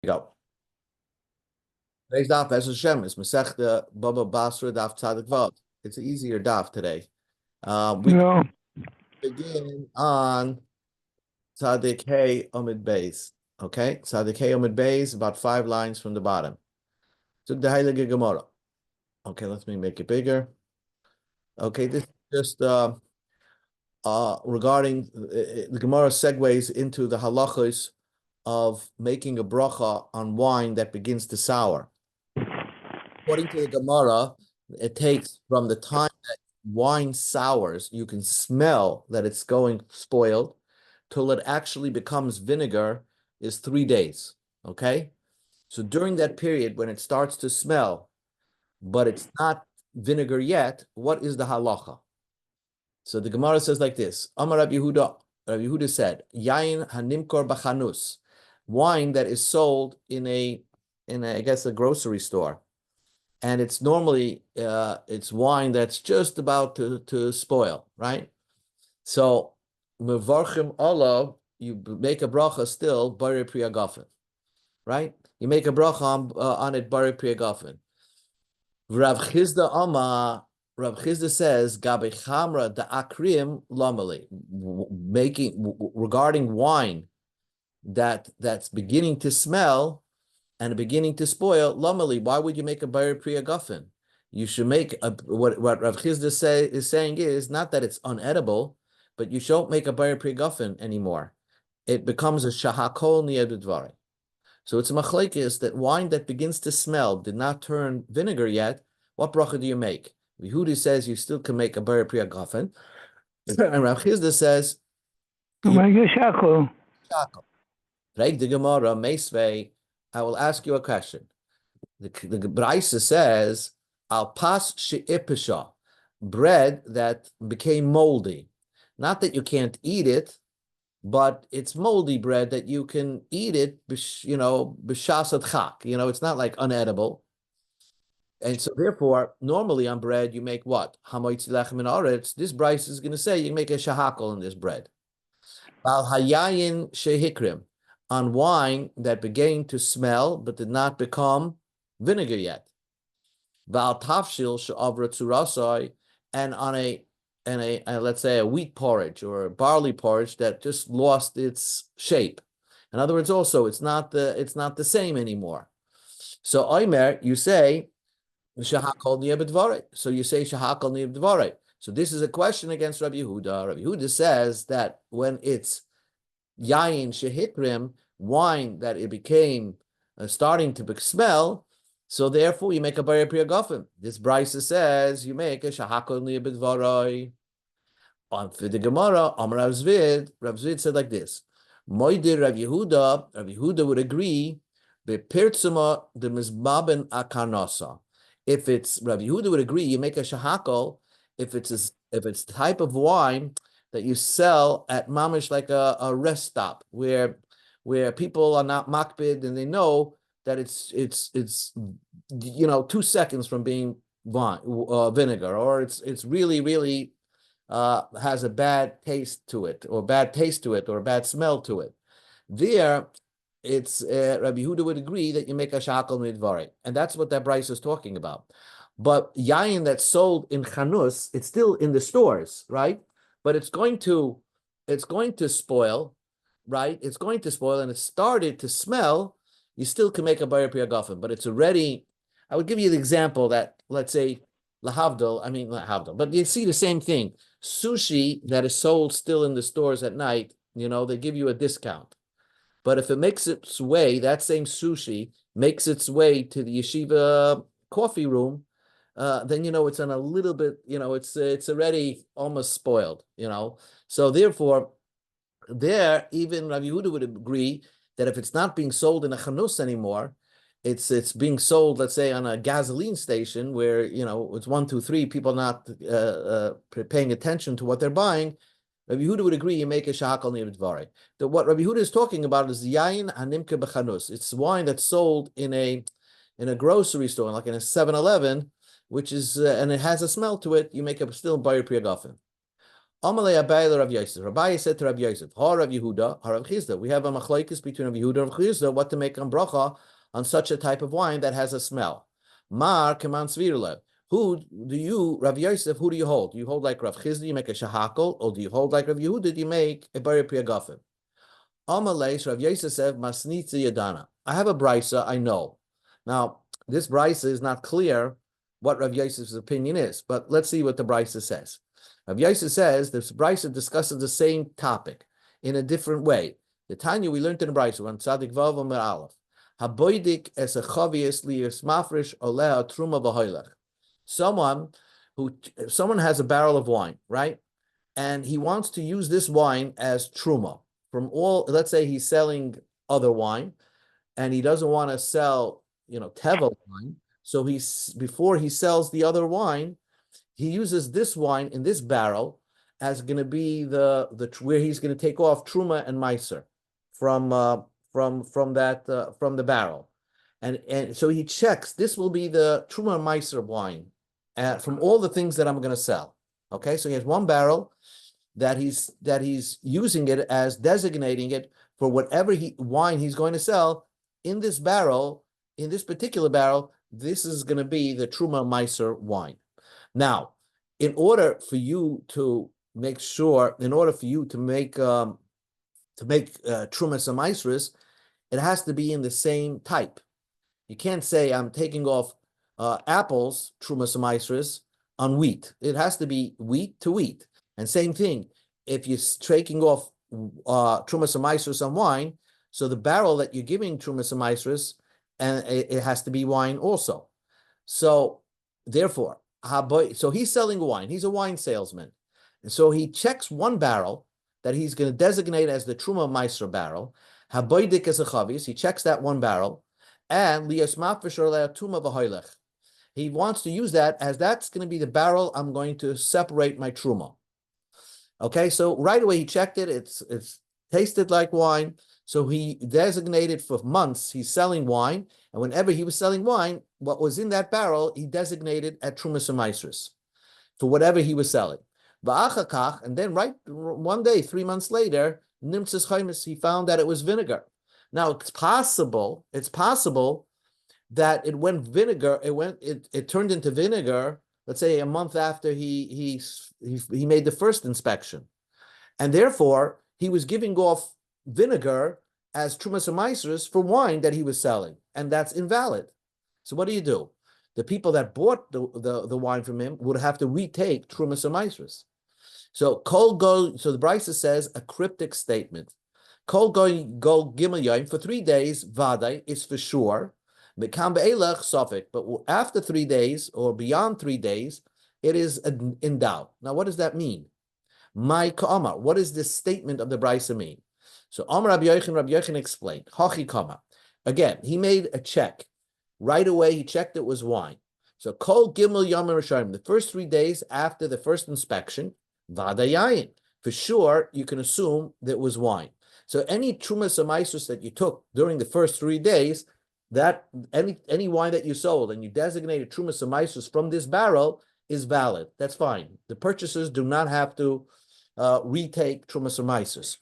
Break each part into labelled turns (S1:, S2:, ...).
S1: Go. Today's daf, Be'ez Hashem, is Masechta Bava Basra Daf Tzadik Vav. It's an easier daf today. We
S2: Yeah.
S1: begin on Tzadik Hey Omid Beis. Okay, Tzadik Hey Omid Beis, about 5 lines from the bottom. So the Heilige Gemara. Okay, let me make it bigger. Okay, this is just regarding the Gemara segues into the halachos of making a bracha on wine that begins to sour. According to the Gemara, it takes from the time that wine sours, you can smell that it's going spoiled, till it actually becomes vinegar is 3 days. Okay? So during that period, when it starts to smell, but it's not vinegar yet, what is the halacha? So the Gemara says like this: Amar Rabbi Yehuda, Rabbi Yehuda said, Yain hanimkor bachanus, wine that is sold in a I guess a grocery store. And it's normally it's wine that's just about to spoil, right? So mevarchim olav, you make a bracha still bari priyagafen, right? You make a bracha on it bari priyagafen. Rav Chizda Ama, Rav Chizda says gabe chamra da akrim lamali, making regarding wine that's beginning to smell and beginning to spoil, lamali, why would you make a bayir priya guffin? You should make what Rav Chizda is saying is not that it's unedible, but you shouldn't make a bayir priya guffin anymore. It becomes a shahakol niyadudvari. So it's a machlekes that wine that begins to smell, did not turn vinegar yet, what bracha do you make? Yehuda says you still can make a bayir priya guffin, and Rav Chizda says
S2: You make a shakol.
S1: Reik the Gemara meisvei. I will ask you a question. The Brisa says, "Al pas she'ipisha," bread that became moldy. Not that you can't eat it, but it's moldy bread that you can eat it. B'shasat chak. It's not like unedible. And so, therefore, normally on bread you make what? Hamoitzi lechem in aretz. This Brisa is going to say you make a shahakol in this bread. Al hayayin shehikrim, on wine that began to smell but did not become vinegar yet. Val tafshil she'avra tzurasai, and on a let's say a wheat porridge or a barley porridge that just lost its shape. In other words, also it's not the same anymore. So Omer, you say shahakol niyabedvarei. So you say shahakol niyabedvarei. So this is a question against Rabbi Yehuda. Rabbi Yehuda says that when it's yayin shehikrim, wine that it became starting to smell, so therefore you make a bayir priya guffin. This Brisa says you make a shahakol niyabedvarei. On for the Gemara, Amar Rav Zvid said like this: Moidir Rav Yehuda would agree bepirtzuma the mizmaben akarnasa. If it's Rav Yehuda would agree, you make a shahakol if it's the type of wine that you sell at mamish, like a rest stop where people are not makbid and they know that it's 2 seconds from being vinegar, or it's really has a bad taste to it, or a bad smell to it. There, it's Rabbi Yehuda would agree that you make a shakal midvari, and that's what that Bryce is talking about. But yayin that's sold in chanus, it's still in the stores, right? But it's going to spoil, right? It's going to spoil, and it started to smell. You still can make a bayir priya guffin, but it's already. I would give you the example that, let's say, lahavdil, but you see the same thing. Sushi that is sold still in the stores at night, they give you a discount. But if it makes its way, that same sushi makes its way to the yeshiva coffee room, then it's on a little bit, it's already almost spoiled, So therefore, there even Rabbi Yehuda would agree that if it's not being sold in a chanus anymore, it's being sold, let's say, on a gasoline station where it's 1, 2, 3 people not paying attention to what they're buying. Rabbi Yehuda would agree you make a shahakal niyabedvari. What Rabbi Yehuda is talking about is yayin hanimke b'chanus. It's wine that's sold in a grocery store, like in a 7-Eleven, which is and it has a smell to it. You make a still bayir priya guffin. Amalei Abayla Rav Yosef. Rabbi said to Rav Yosef, Ha Rav Yehuda, Ha Rav Chizda. We have a machlokes between Rav Yehuda and Rav Chizda, what to make on bracha on such a type of wine that has a smell. Mar Kaman Svirle. Who do you, Rav Yosef, who do you hold? Do you hold like Rav Chizda, you make a shahakal, or do you hold like Rav Yehuda, do you make a bari priyagafim? Amalei, Rav Yosef said, Masnitza Yadana. I have a brisa, I know. Now, this brisa is not clear what Rav Yosef's opinion is, but let's see what the brisa says. Rav Yosef says this brisa discusses the same topic in a different way. The Tanya we learned in the brisa on Tzadik Vav Amar Aleph. Haboidik es a chavius liyos mafresh oleh truma v'hoylech. Someone has a barrel of wine, right? And he wants to use this wine as truma from all. Let's say he's selling other wine, and he doesn't want to sell, teva wine. So before he sells the other wine, he uses this wine in this barrel as going to be the where he's going to take off truma and meiser from the barrel, and so he checks this will be the truma and meiser wine from all the things that I'm going to sell. Okay, so he has one barrel that he's using it as designating it for whatever wine he's going to sell in this barrel, in this particular barrel. This is going to be the truma and meiser wine. Now, in order for you to make trumas and maisris, it has to be in the same type. You can't say I'm taking off apples, trumas and maisris, on wheat. It has to be wheat to wheat. And same thing, if you're taking off trumas and maisris on wine, so the barrel that you're giving trumas and maisris, and it has to be wine also. So therefore, so he's selling wine. He's a wine salesman. And so he checks one barrel that he's going to designate as the Truma Meiser barrel. Haboidik as a chavis. He checks that one barrel. And Lias Mafisher Tuma V'hoylech. He wants to use that as that's going to be the barrel I'm going to separate my Truma. Okay, so right away he checked it. It's tasted like wine. So he designated for months he's selling wine. And whenever he was selling wine, what was in that barrel, he designated at Trumas and Maisris for whatever he was selling. And then right one day, 3 months later, Nimtzis Chaimis, he found that it was vinegar. Now it's possible that it turned into vinegar, let's say a month after he made the first inspection. And therefore, he was giving off vinegar as Trumas and Maisris for wine that he was selling, and that's invalid. So what do? The people that bought the wine from him would have to retake Trumas and Maisris. So the Brisa says a cryptic statement. Kol go gimel yom, for 3 days, vaday is for sure. Mekam be'elach sofik, but after 3 days or beyond 3 days, it is in doubt. Now, what does that mean? My ka'amar, what does this statement of the Brisa mean? So Amar Rabbi Yochanan explained, Hachi kama. Again, he made a check. Right away, he checked it was wine. So Kol Gimel Yom Rishayim, the first 3 days after the first inspection, Vadayayin. For sure, you can assume that it was wine. So any Trumas Amaisus that you took during the first 3 days, that any wine that you sold and you designated Trumas Amaisus from this barrel is valid. That's fine. The purchasers do not have to retake Trumas Amaisus.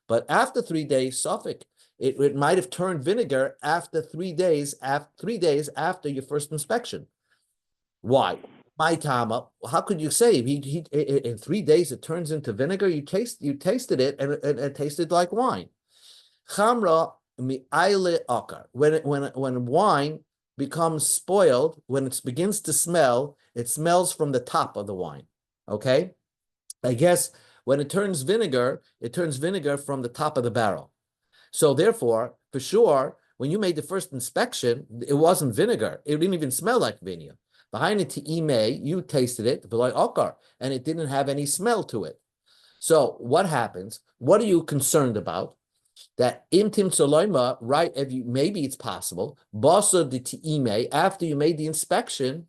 S1: But after 3 days, Suffolk, it might have turned vinegar after 3 days. After 3 days after your first inspection. Why? My tama. How could you say in 3 days it turns into vinegar? You tasted it and it tasted like wine. Chamra mi'ayle akar. When wine becomes spoiled, when it begins to smell, it smells from the top of the wine. Okay, I guess. When it turns vinegar from the top of the barrel. So therefore, for sure, when you made the first inspection, it wasn't vinegar. It didn't even smell like vinegar. Behind it, you tasted it, and it didn't have any smell to it. So what happens? What are you concerned about? That intim soloima, right? Maybe it's possible. Basa de tiime, after you made the inspection,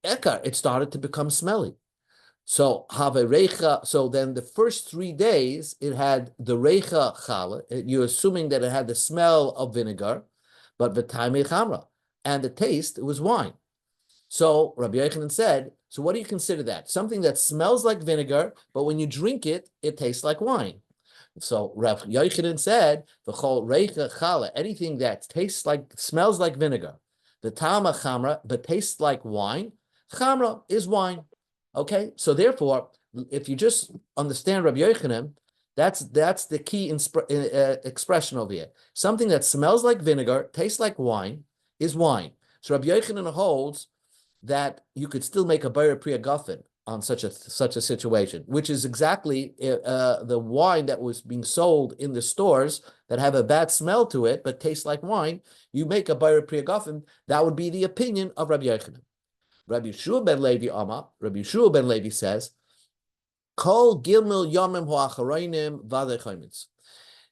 S1: it started to become smelly. So so then the first 3 days it had the reicha chala. You're assuming that it had the smell of vinegar, but v'taimei chamra, and the taste, it was wine. So Rabbi Yochanan said, so what do you consider that? Something that smells like vinegar, but when you drink it, it tastes like wine. So Rabbi Yochanan said, "V'chol reicha chala," anything that tastes like, smells like vinegar, the tama chamra, but tastes like wine, chamra is wine. Okay, so therefore, if you just understand Rabbi Yochanan, that's the key expression over here. Something that smells like vinegar, tastes like wine, is wine. So Rabbi Yochanan holds that you could still make a bayra priya guffin on such a situation, which is exactly the wine that was being sold in the stores that have a bad smell to it but taste like wine. You make a bayra priya guffin. That would be the opinion of Rabbi Yochanan. Rabbi Yeshua ben Levi Amar. Rabbi Yeshua ben Levi says, "Kol gilmil yomim ho'acharoinim v'adei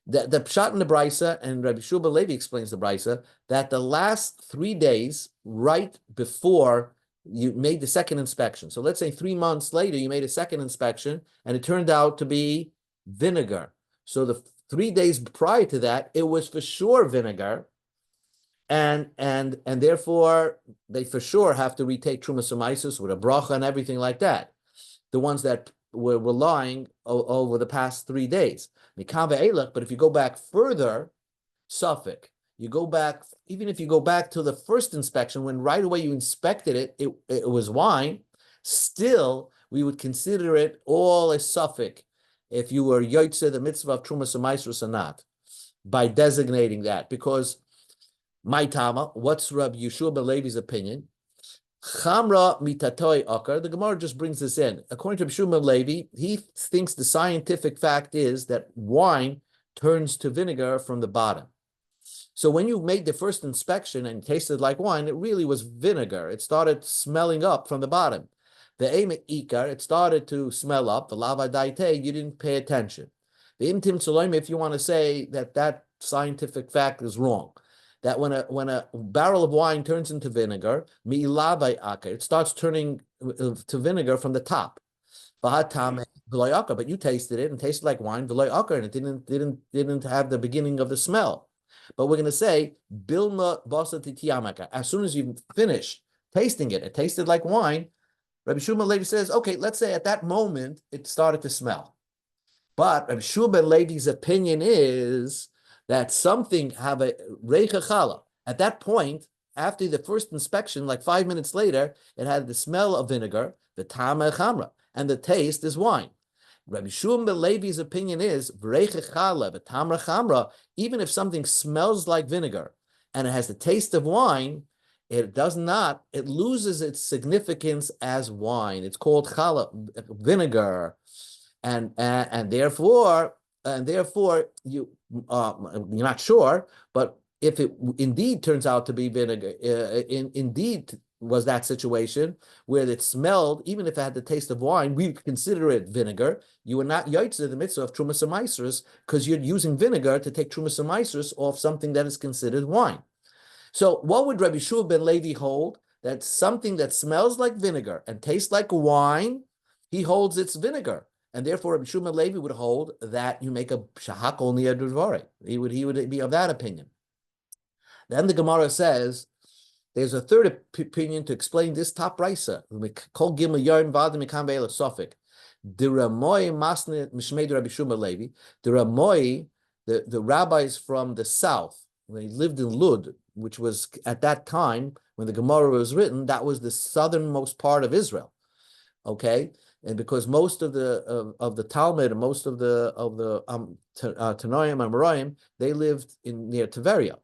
S1: the pshat in the brisa, and Rabbi Shua ben Levi explains the brisa, that the last 3 days, right before you made the second inspection. So let's say 3 months later, you made a second inspection, and it turned out to be vinegar. So the 3 days prior to that, it was for sure vinegar, and therefore they for sure have to retake Trumas Umaisus with a bracha and everything like that. The ones that were relying over the past 3 days. But if you go back further, Suffolk, you go back, even if you go back to the first inspection, when right away you inspected it, it was wine, still we would consider it all a Suffolk if you were Yotze, the mitzvah of Trumas Umaisrus or not, by designating that. Because my Tama, what's Rabbi Yeshua ben Levi's opinion? Chamra mitatoi akar. The Gemara just brings this in. According to Rabbi ben Levi, he thinks the scientific fact is that wine turns to vinegar from the bottom. So when you made the first inspection and tasted like wine, it really was vinegar. It started smelling up from the bottom. The emet ikar, it started to smell up. The lava daite, you didn't pay attention. The imtim tzoloim, if you want to say that scientific fact is wrong, that when a barrel of wine turns into vinegar, it starts turning to vinegar from the top. But you tasted it and tasted like wine, and it didn't have the beginning of the smell. But we're going to say bilma basa titiyamaka. As soon as you finish tasting it, it tasted like wine. Rabbi Shua ben Levi says, okay, let's say at that moment it started to smell. But Rabbi Shua ben Levi's opinion is that something have a reicha chala. At that point, after the first inspection, like 5 minutes later, it had the smell of vinegar, the tama chamra, and the taste is wine. Rabbi Shua ben Levi's opinion is reicha chala, the tamra chamra, even if something smells like vinegar and it has the taste of wine, it loses its significance as wine. It's called chala, vinegar. And therefore you're not sure, but if it indeed turns out to be vinegar, indeed was that situation where it smelled, even if it had the taste of wine, we consider it vinegar. You are not yotzei the mitzvah of trumas umaisrus because you're using vinegar to take trumas umaisrus off something that is considered wine. So what would Rabbi Shua ben Levi hold? That something that smells like vinegar and tastes like wine, he holds it's vinegar. And therefore, Rabbi Shua ben Levi would hold that you make a shahakol niyad dvarim. He would be of that opinion. Then the Gemara says there's a third opinion to explain this top brisa. Kol gimel yarn v'adam mikam ve'ela sofik. The Ramoi masne mishmei Rabbi Shua ben Levi. The Ramoi, the rabbis from the south, when he lived in Lud, which was at that time when the Gemara was written, that was the southernmost part of Israel. Okay. And because most of the Talmud and most of the Tanoim and Amoraim, they lived near Tiberia.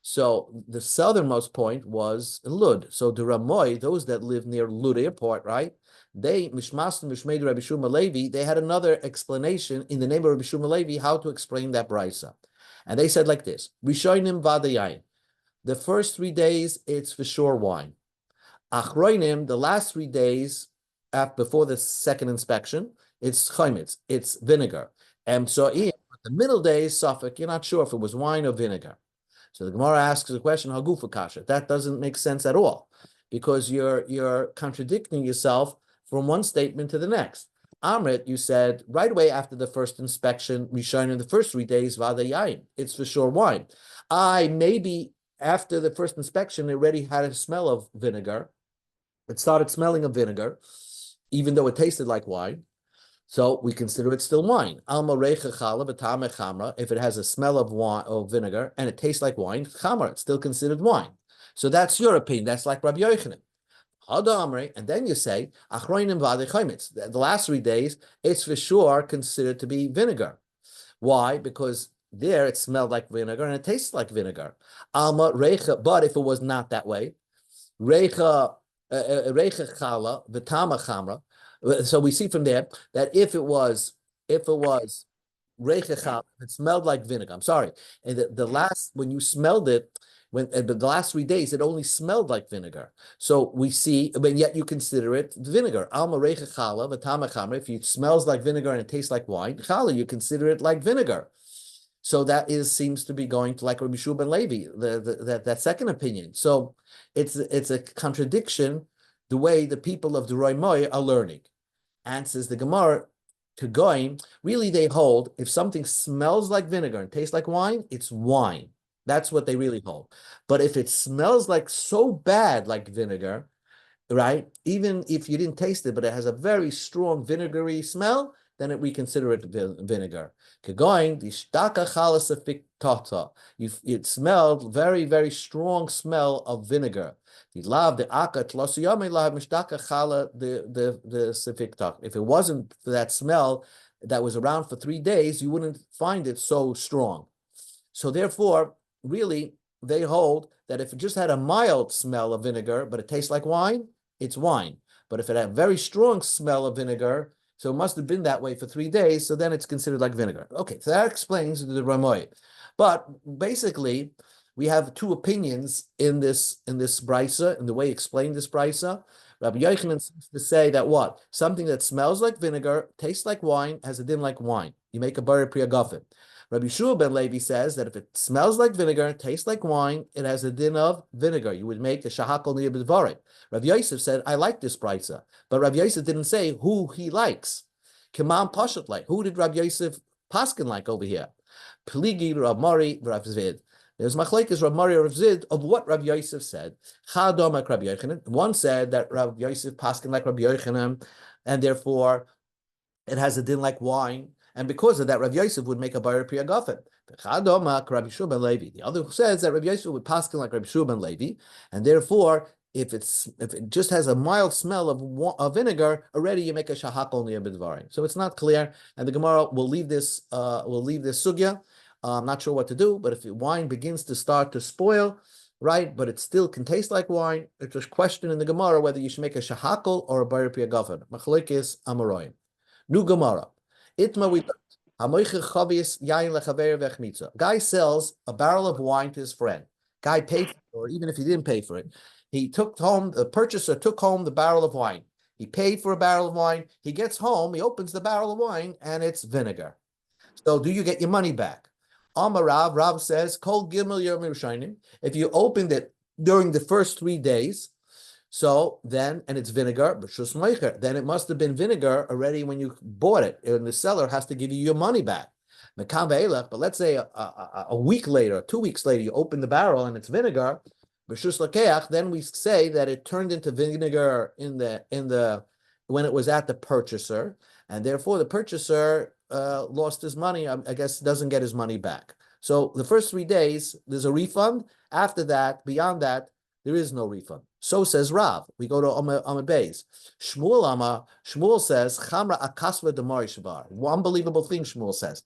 S1: So the southernmost point was Lud. So the Ramoy, those that live near Lud airport, right? They Mishmei Rabbi Shua ben Levi, they had another explanation in the name of Rabbi Shua ben Levi how to explain that brisa, and they said like this: Rishonim v'adayayin. The first 3 days, it's for sure wine. Achroinim, the last 3 days before the second inspection, it's chaimitz, it's vinegar. And so in the middle days, Suffolk, you're not sure if it was wine or vinegar. So the Gemara asks the question, Hagufa kasha. That doesn't make sense at all, because you're contradicting yourself from one statement to the next. Amrit, you said right away after the first inspection, Rishon in the first 3 days, Vadayayin, it's for sure wine. Maybe after the first inspection, it already had a smell of vinegar. it started smelling of vinegar, even though it tasted like wine. So we consider it still wine. Alma reicha chala v'tame chamra. If it has a smell of wine or vinegar and it tastes like wine, chamra, it's still considered wine. So that's your opinion. That's like Rabbi Yochanan. And then you say, the last 3 days, it's for sure considered to be vinegar. Why? Because there it smelled like vinegar and it tastes like vinegar. Alma reicha, but if it was not that way, reicha chala v'tama chamra. So we see from there that if it was reicha chala, it smelled like vinegar. I'm sorry, and the last when you smelled it. The last 3 days, it only smelled like vinegar. So we see, but yet you consider it vinegar. Alma reicha chala v'tama chamra. If it smells like vinegar and it tastes like wine, chala, you consider it like vinegar. So that seems to be going to like Rabbi Shua ben Levi, that second opinion. So it's a contradiction the way the people of the Roimoy are learning. And says the Gemara to Goyim, really they hold if something smells like vinegar and tastes like wine, it's wine. That's what they really hold. But if it smells like so bad like vinegar, right? Even if you didn't taste it, but it has a very strong vinegary smell, then we consider it vinegar. It smelled very, very strong smell of vinegar. If it wasn't for that smell that was around for 3 days, you wouldn't find it so strong. So therefore, really, they hold that if it just had a mild smell of vinegar, but it tastes like wine, it's wine. But if it had a very strong smell of vinegar, so it must have been that way for 3 days, so then it's considered like vinegar. Okay, so that explains the Ramoy. But basically, we have 2 opinions in this brisa, in the way he explained this brisa. Rabbi Yochanan seems to say that what? Something that smells like vinegar, tastes like wine, has a din like wine. You make a bar priya gafin. Rabbi Shua ben Levi says that if it smells like vinegar, tastes like wine, it has a din of vinegar. You would make a shahakol niyah b'dvarim. Rabbi Yosef said, I like this brisa. But Rabbi Yosef didn't say who he likes. Kimam Pashat like. Who did Rabbi Yosef Paskin like over here? Pligi, Rav Mari, Rav Zvid. There's machlekes Rav Mari, Rav Zvid of what Rabbi Yosef said. Chadomak Rabbi Yochanan. One said that Rabbi Yosef Paskin like Rabbi Yochanan, and therefore it has a din like wine. And because of that, Rabbi Yosef would make a bar priya gafen. The other says that Rabbi Yosef would paskin like Rabbi Shua ben Levi, and therefore, if it just has a mild smell of vinegar, already you make a shahakol niyah b'dvarim. So it's not clear, and the Gemara will leave this sugya. I'm not sure what to do, but if wine begins to start to spoil, right, but it still can taste like wine, it's a question in the Gemara whether you should make a shahakol or a bar priya gafen. Machlekes amoraim. New Gemara. Itma Guy sells a barrel of wine to his friend. Guy paid for it, or even if he didn't pay for it, the purchaser took home the barrel of wine. He paid for a barrel of wine. He gets home, he opens the barrel of wine, and it's vinegar. So do you get your money back? Amarav, Rav says, Kol Gimel Yom Yerushalayim. If you opened it during the first 3 days, so then, and it's vinegar, but then it must have been vinegar already when you bought it, and the seller has to give you your money back. But let's say a week later, 2 weeks later, you open the barrel and it's vinegar. Then we say that it turned into vinegar when it was at the purchaser, and therefore the purchaser lost his money. I guess doesn't get his money back. So the first 3 days, there's a refund. After that, beyond that, there is no refund. So says Rav. We go to Amud Beis. Shmuel says, Chamra akasva demari shabar. Unbelievable thing Shmuel says.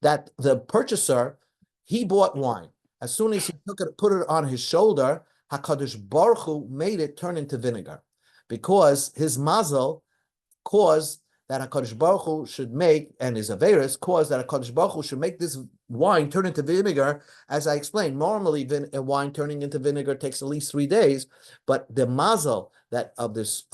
S1: That the purchaser, he bought wine. As soon as he put it on his shoulder, HaKadosh Baruch Hu made it turn into vinegar. Because his mazel caused that HaKadosh Baruch Hu should make, and his Averis caused that HaKadosh Baruch Hu should make this wine turn into vinegar. As I explained, normally wine turning into vinegar takes at least 3 days, but the mazel that of this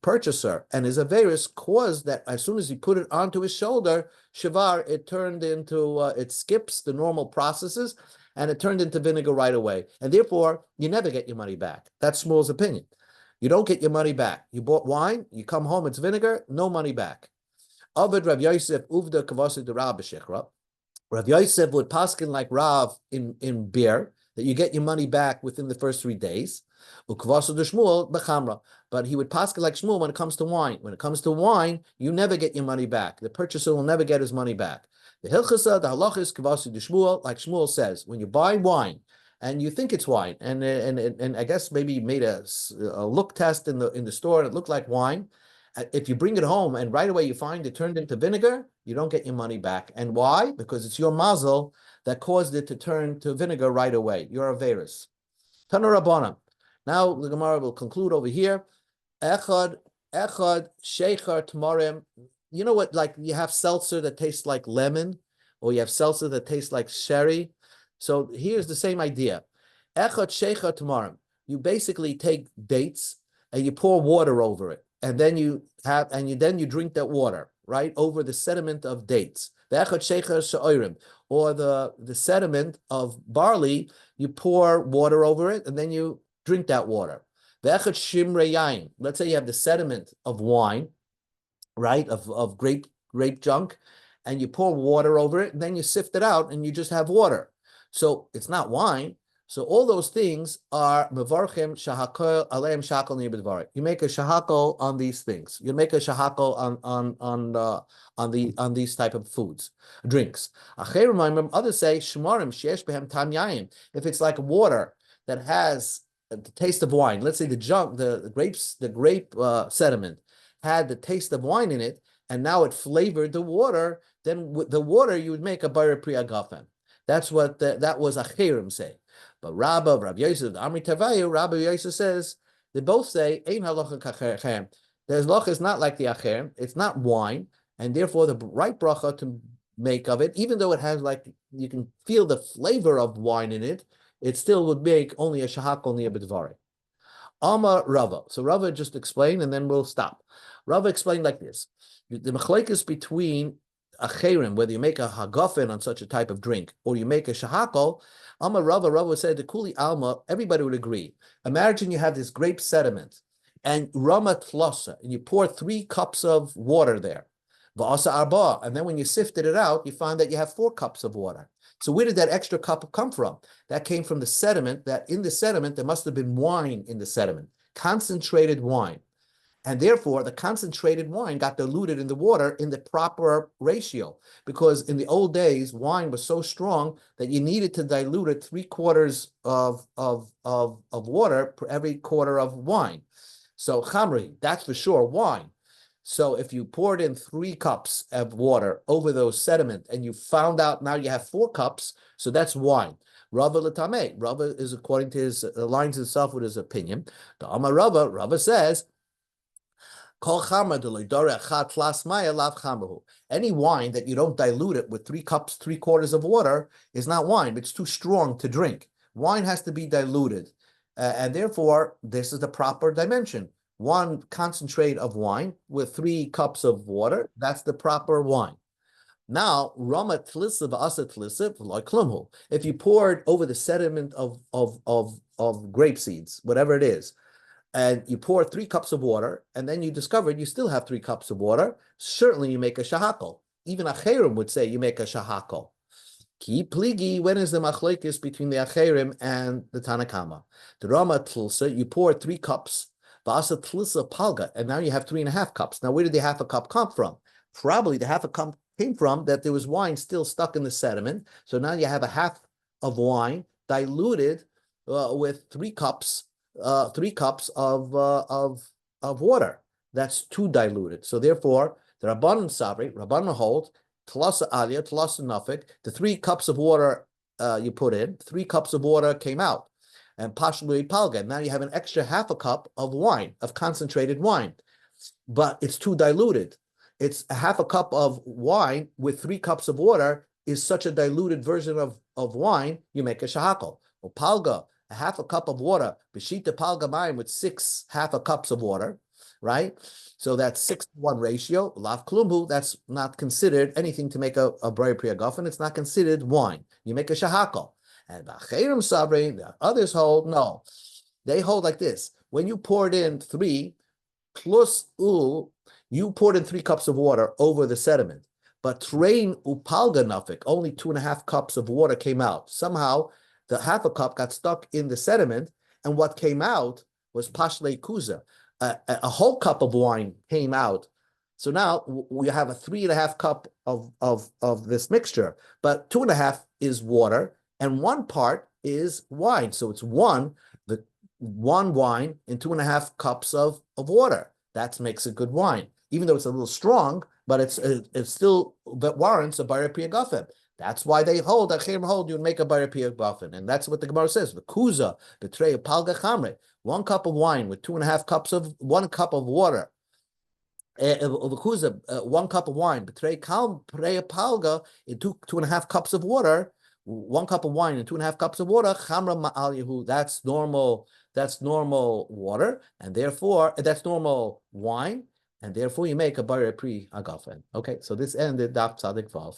S1: purchaser and his Averis caused that as soon as he put it onto his shoulder, Shavar, it turned into, it skips the normal processes, and it turned into vinegar right away. And therefore, you never get your money back. That's Shmuel's opinion. You don't get your money back. You bought wine, you come home, it's vinegar, no money back. Aved Rav Yosef uvda kavasi de Rav b'shechra. Rav Yosef would paskin like Rav in beer. that you get your money back within the first 3 days. Ukvasu de Shmuel bechamra. But he would paskin like Shmuel when it comes to wine. When it comes to wine, you never get your money back. The purchaser will never get his money back. The hilchasa, the halachis, kvasu de Shmuel, like Shmuel says, when you buy wine and you think it's wine, and I guess maybe you made a look test in the store and it looked like wine. If you bring it home and right away you find it turned into vinegar, you don't get your money back. And why? Because it's your mazel that caused it to turn to vinegar right away. You're a virus. Tana Rabbanan. Now the Gemara will conclude over here. Echad, Sheikhar Tamarim. You know what? Like you have seltzer that tastes like lemon, or you have seltzer that tastes like sherry. So here's the same idea. Echad Sheikhar Tamarim. You basically take dates and you pour water over it, and then you drink that water right over the sediment of dates. Or the sediment of barley, you pour water over it, and then you drink that water. Let's say you have the sediment of wine, right, of grape junk, and you pour water over it, and then you sift it out, and you just have water. So it's not wine. So all those things are mevarchem shahakol aleim shakol nibedvarik. You make a shahakol on these things. You make a shahakol on these type of foods, drinks. Others say shmarim sheyesh behem tam yayin. If it's like water that has the taste of wine, let's say the grape sediment had the taste of wine in it, and now it flavored the water. Then with the water you would make a bayra priya gafen. That's what that was acherim say. But Rabbi Yosef, Amri Tavayu, Rabbi Yosef says, they both say, Ein halacha k'acherem. The halacha is not like the acherem, it's not wine, and therefore the right bracha to make of it, even though it has like, you can feel the flavor of wine in it, it still would make only a shahakol niya b'dvarei. Amar Rava. So Rava just explained, and then we'll stop. Rava explained like this. The machlekes between acherim, whether you make a hagafen on such a type of drink, or you make a shahakol, Amar Rava said, the Kuli Alma, everybody would agree. Imagine you have this grape sediment and Rama Tlosa, and you pour 3 cups of water there. Va'asa arba, and then when you sifted it out, you find that you have 4 cups of water. So where did that extra cup come from? That came from the sediment, that in the sediment, there must have been wine in the sediment, concentrated wine. And therefore, the concentrated wine got diluted in the water in the proper ratio, because in the old days, wine was so strong that you needed to dilute it 3/4 of water per every quarter of wine. So chamri, that's for sure wine. So if you poured in 3 cups of water over those sediment, and you found out now you have 4 cups, so that's wine. Rava l'tameh. Rava is according to his aligns himself with his opinion. The Amar Rava says, any wine that you don't dilute it with 3 cups, 3/4 of water is not wine. It's too strong to drink. Wine has to be diluted. And therefore, this is the proper dimension. 1 concentrate of wine with 3 cups of water, that's the proper wine. Now, Rama tlisa v'asa tlisa like klumhu. If you poured over the sediment of grape seeds, whatever it is, and you pour 3 cups of water, and then you discovered you still have 3 cups of water, certainly you make a shahakol. Even acherim would say you make a shahakol. Ki pligi, when is the machlekes between the acherim and the Tanakama? The Rama tlisa, you pour 3 cups, v'asa tlisa palga, and now you have 3.5 cups. Now, where did the half a cup come from? Probably the half a cup came from that there was wine still stuck in the sediment. So now you have a half of wine diluted with 3 cups. 3 cups of water. That's too diluted. So therefore, the Rabbanan Sabri, Rabbanan hold, Tlasa Aliyah, Tlasa Nafik, the 3 cups of water you put in, 3 cups of water came out. And Pashmui Palga, now you have an extra half a cup of wine, of concentrated wine. But it's too diluted. It's a half a cup of wine with 3 cups of water is such a diluted version of wine, you make a shahakol. Or Palga, a half a cup of water, b'shita palga mayim with 6 half a cups of water, right? So that's 6-to-1 ratio. Lav klumbu, that's not considered anything to make a braya priya gafen. It's not considered wine. You make a shahakol. And b'acherim sabri, the others hold, no. They hold like this. When you poured in 3 plus you poured in 3 cups of water over the sediment. But train upalga nafik, only 2.5 cups of water came out. Somehow, the half a cup got stuck in the sediment, and what came out was pashle kuza. A whole cup of wine came out. So now we have a 3.5 cup of this mixture, but 2.5 is water, and 1 part is wine. So it's one wine and 2.5 cups of water. That makes a good wine, even though it's a little strong, but it's still that warrants a bar priya gafen. That's why they hold you make a bar priya gafen, and that's what the Gemara says. The kuza betray palga chamre, 1 cup of wine with 2.5 cups of 1 cup of water. The kuza, 1 cup of wine betray palga in 2.5 cups of water. 1 cup of wine and 2.5 cups of water. Chamra ma'al yehu. That's normal. That's normal water, and therefore that's normal wine, and therefore you make a bar pri agafen. Okay, so this ended Daf Tzadik Vav.